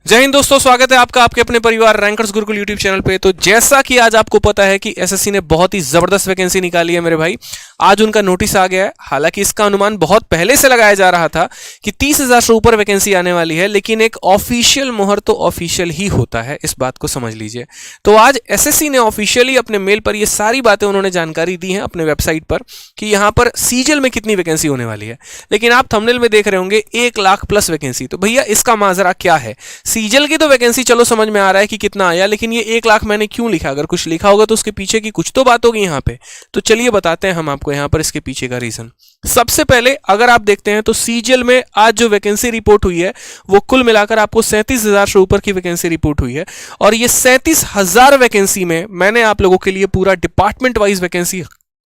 जय हिंद दोस्तों, स्वागत है आपका आपके अपने परिवार रैंकर्स गुरुकुल यूट्यूब चैनल पे। तो जैसा कि आज आपको पता है कि एसएससी ने बहुत ही जबरदस्त वैकेंसी निकाली है मेरे भाई। आज उनका नोटिस आ गया है। हालांकि इसका अनुमान बहुत पहले से लगाया जा रहा था कि 30,000 से ऊपर वैकेंसी आने वाली है, लेकिन एक ऑफिशियल मोहर तो ऑफिशियल ही होता है, इस बात को समझ लीजिए। तो आज एसएससी ने ऑफिशियली अपने मेल पर ये सारी बातें उन्होंने जानकारी दी है अपने वेबसाइट पर कि यहां पर सीजीएल में कितनी वैकेंसी होने वाली है। लेकिन आप थंबनेल में देख रहे होंगे 1 लाख प्लस वैकेंसी। तो भैया इसका माजरा क्या है? सीजीएल की तो वैकेंसी चलो समझ में आ रहा है कि कितना आया, लेकिन ये 1 लाख मैंने क्यों लिखा? अगर कुछ लिखा होगा तो उसके पीछे की कुछ तो बात होगी यहाँ पे। तो चलिए बताते हैं हम आपको यहाँ पर इसके पीछे का रीजन। सबसे पहले अगर आप देखते हैं तो सीजीएल में आज जो वैकेंसी रिपोर्ट हुई है वो कुल मिलाकर आपको 37,000 से ऊपर की वैकेंसी रिपोर्ट हुई है। और ये 37,000 वैकेंसी में मैंने आप लोगों के लिए पूरा डिपार्टमेंट वाइज वैकेंसी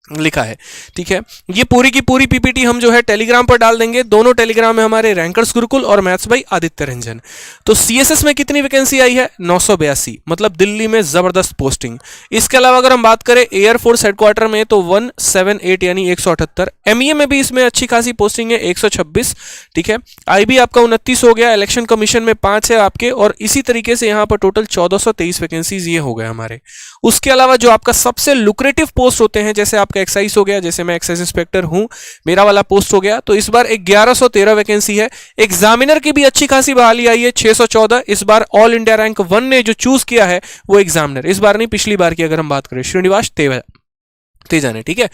लिखा है, ठीक है। ये पूरी की पूरी पीपीटी हम जो है टेलीग्राम पर डाल देंगे। दोनों टेलीग्राम में हमारे रैंकर्स गुरुकुल और मैथ्स बाई आदित्य रंजन। तो सीएसएस में कितनी वैकेंसी आई है? 982, मतलब दिल्ली में जबरदस्त पोस्टिंग। इसके अलावा अगर हम बात करें एयरफोर्स हेडक्वार्टर में तो 178 यानी 178। एमईए में भी इसमें अच्छी खासी पोस्टिंग है, 126, ठीक है। आईबी आपका 29 हो गया, इलेक्शन कमीशन में 5 है आपके, और इसी तरीके से यहाँ पर टोटल 1423 वैकेंसीज ये हो गए हमारे। उसके अलावा जो आपका सबसे लुक्रेटिव पोस्ट होते हैं, जैसे आपका एक्साइज हो गया, जैसे मैं एक्साइज इंस्पेक्टर हूं, मेरा वाला पोस्ट हो गया, तो इस बार 1113 वैकेंसी है। एग्जामिनर की भी अच्छी खासी बहाली आई है, 614। इस बार ऑल इंडिया रैंक 1 ने जो चूज किया है वो एग्जामिनर, इस बार नहीं पिछली बार की अगर हम बात करें, श्रीनिवास तेजा ने, ठीक है।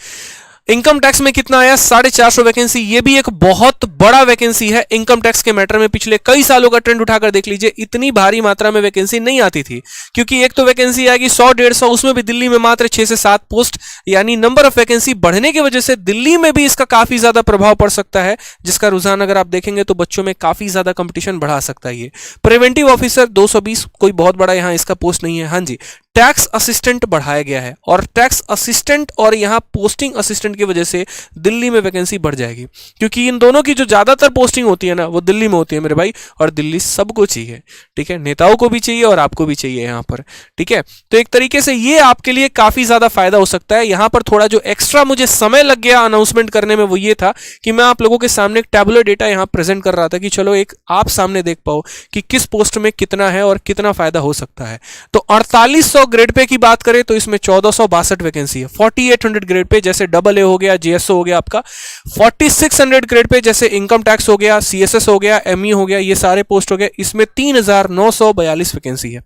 इनकम टैक्स में कितना आया? 450 वैकेंसी। ये भी एक बहुत बड़ा वैकेंसी है इनकम टैक्स के मैटर में। पिछले कई सालों का ट्रेंड उठाकर देख लीजिए, इतनी भारी मात्रा में वैकेंसी नहीं आती थी, क्योंकि एक तो वैकेंसी आएगी 100-150, उसमें भी दिल्ली में मात्र 6 से 7 पोस्ट, यानी नंबर ऑफ वैकेंसी बढ़ने की वजह से दिल्ली में भी इसका काफी ज्यादा प्रभाव पड़ सकता है, जिसका रुझान अगर आप देखेंगे तो बच्चों में काफी ज्यादा कंपटीशन बढ़ा सकता है। ये प्रिवेंटिव ऑफिसर 220, कोई बहुत बड़ा यहां इसका पोस्ट नहीं है। हाँ जी, टैक्स असिस्टेंट बढ़ाया गया है, और टैक्स असिस्टेंट और यहां पोस्टिंग असिस्टेंट की वजह से दिल्ली में वैकेंसी बढ़ जाएगी, क्योंकि इन दोनों की जो ज्यादातर पोस्टिंग होती है ना वो दिल्ली में होती है मेरे भाई। और दिल्ली सबको चाहिए, ठीक है, नेताओं को भी चाहिए और आपको भी चाहिए यहां पर, ठीक है। तो एक तरीके से ये आपके लिए काफी ज्यादा फायदा हो सकता है। यहां पर थोड़ा जो एक्स्ट्रा मुझे समय लग गया अनाउंसमेंट करने में वो ये था कि मैं आप लोगों के सामने एक टैबुलर डेटा यहां प्रेजेंट कर रहा था कि चलो एक आप सामने देख पाओ कि किस पोस्ट में कितना है और कितना फायदा हो सकता है। तो 4800 ग्रेड पे की बात करें तो इसमें 1462 वैकेंसी है। 4800 ग्रेड पे जैसे डबल ए हो गया, जेएसओ हो गया आपका। 4600 ग्रेड पे जैसे इनकम टैक्स हो गया, सीएसएस हो गया, एमई हो गया, ये सारे पोस्ट हो गए। इसमें 3942 वैकेंसी है।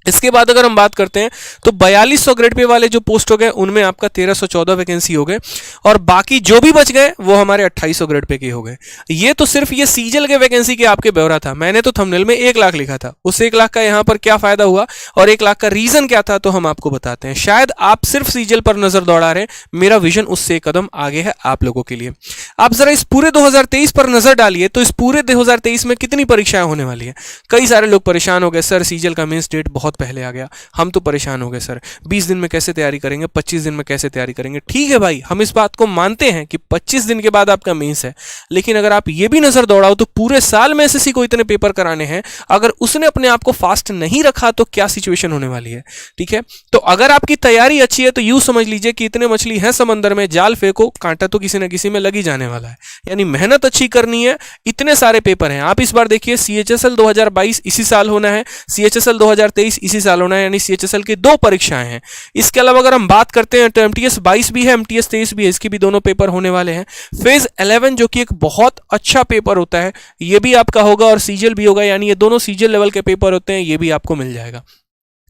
इसके बाद अगर हम बात करते हैं तो 4200 ग्रेड पे वाले जो पोस्ट हो गए उनमें आपका 1314 वैकेंसी हो गए, और बाकी जो भी बच गए वो हमारे 2800 ग्रेड पे के हो गए। ये तो सिर्फ ये सीजीएल के वैकेंसी के आपके ब्यौरा था। मैंने तो थंबनेल में 1 लाख लिखा था, उस 1 लाख का यहां पर क्या फायदा हुआ और 1 लाख का रीजन क्या था, तो हम आपको बताते हैं। शायद आप सिर्फ सीजीएल पर नजर दौड़ा रहे हैं, मेरा विजन उससे एक कदम आगे है आप लोगों के लिए। आप जरा इस पूरे 2023 पर नजर डालिए, तो इस पूरे 2023 में कितनी परीक्षाएं होने वाली है। कई सारे लोग परेशान हो गए, सर सीजीएल का मेंस डेट बहुत पहले आ गया। हम तो परेशान हो गए सर, 20 दिन में कैसे तैयारी करेंगे, 25 दिन में कैसे तैयारी करेंगे। ठीक है भाई, हम इस बात को मानते हैं कि 25 दिन के बाद आपका मेंस है, लेकिन अगर आप ये भी नजर दौड़ाओ तो पूरे साल में एसएससी को इतने पेपर कराने हैं, अगर उसने अपने आप को फास्ट नहीं रखा तो क्या सिचुएशन होने वाली है, ठीक है। तो अगर आपकी तैयारी अच्छी है तो यूं समझ लीजिए कि इतने मछली है समंदर में, जाल फेंको, कांटा तो किसी न किसी में लग ही जाने वाला है। यानी मेहनत अच्छी करनी है, इतने सारे पेपर हैं। आप इस बार देखिए सीएचएसएल 2022 इसी साल होना है, सीएचएसएल 2023 इसी साल होना है, यानी सीएचएसएल की 2 परीक्षाएं हैं। इसके अलावा अगर हम बात करते हैं तो एमटीएस 22 भी है, एमटीएस 23 भी है, इसकी भी दोनों पेपर होने वाले हैं। फेज 11 जो कि एक बहुत अच्छा पेपर होता है, ये भी आपका होगा, और सीजीएल भी होगा, यानी ये दोनों सीजीएल लेवल के पेपर होते हैं, ये भी आपको मिल जाएगा।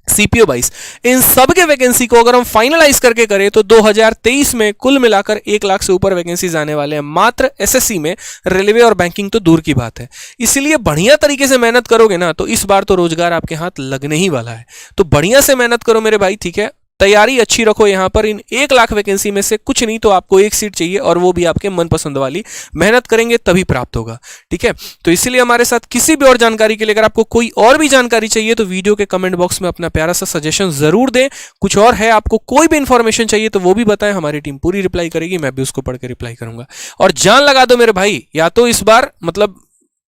सीपीओ 22, इन सब के वैकेंसी को अगर हम फाइनलाइज करके करें तो 2023 में कुल मिलाकर 1 लाख से ऊपर वैकेंसीज आने वाले हैं मात्र एसएससी में। रेलवे और बैंकिंग तो दूर की बात है। इसलिए बढ़िया तरीके से मेहनत करोगे ना तो इस बार तो रोजगार आपके हाथ लगने ही वाला है। तो बढ़िया से मेहनत करो मेरे भाई, ठीक है। तैयारी अच्छी रखो। यहां पर इन 1 लाख वैकेंसी में से कुछ नहीं तो आपको 1 सीट चाहिए, और वो भी आपके मनपसंद वाली। मेहनत करेंगे तभी प्राप्त होगा, ठीक है। तो इसीलिए हमारे साथ किसी भी और जानकारी के लिए, अगर आपको कोई और भी जानकारी चाहिए तो वीडियो के कमेंट बॉक्स में अपना प्यारा सा सजेशन जरूर दें। कुछ और है, आपको कोई भी इंफॉर्मेशन चाहिए तो वो भी बताएं, हमारी टीम पूरी रिप्लाई करेगी, मैं भी उसको पढ़ के रिप्लाई करूंगा। और जान लगा दो मेरे भाई, या तो इस बार मतलब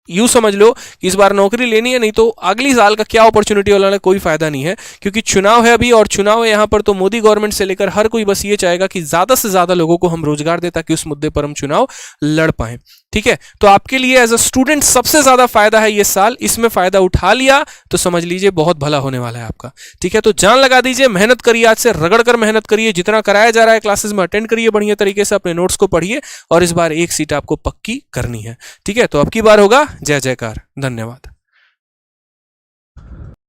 यूं समझ लो कि इस बार नौकरी लेनी है, नहीं तो अगली साल का क्या अपॉर्चुनिटी वाला है, कोई फायदा नहीं है। क्योंकि चुनाव है अभी, और चुनाव है यहाँ पर, तो मोदी गवर्नमेंट से लेकर हर कोई बस ये चाहेगा कि ज्यादा से ज्यादा लोगों को हम रोजगार दें ताकि उस मुद्दे पर हम चुनाव लड़ पाएं। ठीक है, तो आपके लिए एज अ स्टूडेंट सबसे ज्यादा फायदा है ये साल, इसमें फायदा उठा लिया तो समझ लीजिए बहुत भला होने वाला है आपका। ठीक है, तो जान लगा दीजिए, मेहनत करिए, आज से रगड़ कर मेहनत करिए, जितना कराया जा रहा है क्लासेस में अटेंड करिए बढ़िया तरीके से, अपने नोट्स को पढ़िए और इस बार एक सीट आपको पक्की करनी है। ठीक है, तो अब की बार होगा जय जयकार। धन्यवाद।